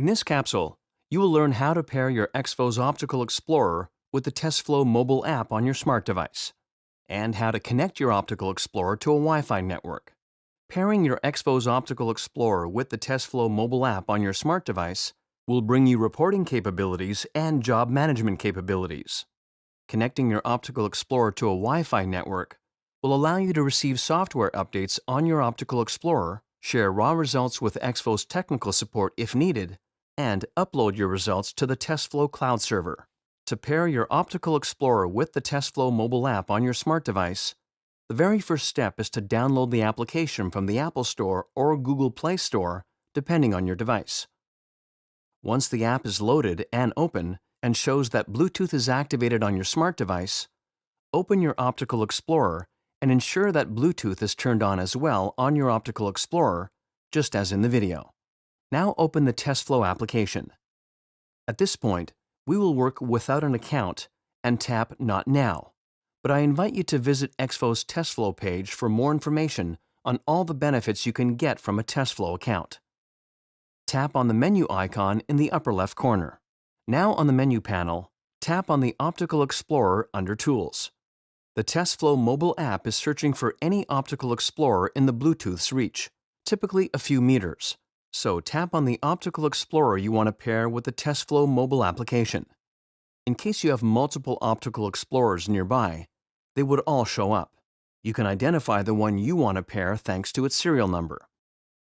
In this capsule, you will learn how to pair your EXFO's Optical Explorer with the TestFlow mobile app on your smart device, and how to connect your Optical Explorer to a Wi-Fi network. Pairing your EXFO's Optical Explorer with the TestFlow mobile app on your smart device will bring you reporting capabilities and job management capabilities. Connecting your Optical Explorer to a Wi-Fi network will allow you to receive software updates on your Optical Explorer, share raw results with EXFO's technical support if needed, and upload your results to the TestFlow Cloud server. To pair your Optical Explorer with the TestFlow mobile app on your smart device, the very first step is to download the application from the Apple Store or Google Play Store, depending on your device. Once the app is loaded and open and shows that Bluetooth is activated on your smart device, open your Optical Explorer and ensure that Bluetooth is turned on as well on your Optical Explorer, just as in the video. Now open the TestFlow application. At this point, we will work without an account and tap Not Now, but I invite you to visit EXFO's TestFlow page for more information on all the benefits you can get from a TestFlow account. Tap on the menu icon in the upper left corner. Now on the menu panel, tap on the Optical Explorer under Tools. The TestFlow mobile app is searching for any Optical Explorer in the Bluetooth's reach, typically a few meters. So tap on the Optical Explorer you want to pair with the TestFlow mobile application. In case you have multiple Optical Explorers nearby, they would all show up. You can identify the one you want to pair thanks to its serial number.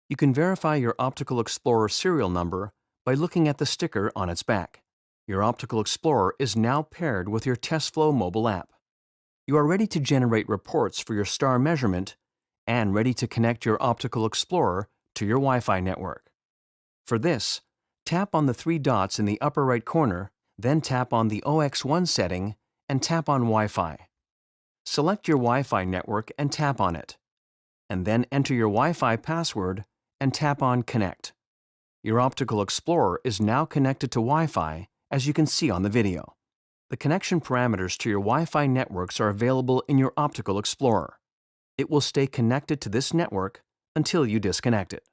You can verify your Optical Explorer serial number by looking at the sticker on its back. Your Optical Explorer is now paired with your TestFlow mobile app. You are ready to generate reports for your star measurement and ready to connect your Optical Explorer to your Wi-Fi network. For this, tap on the three dots in the upper right corner, then tap on the OX1 setting and tap on Wi-Fi. Select your Wi-Fi network and tap on it, and then enter your Wi-Fi password and tap on Connect. Your Optical Explorer is now connected to Wi-Fi, as you can see on the video. The connection parameters to your Wi-Fi networks are available in your Optical Explorer. It will stay connected to this network until you disconnect it.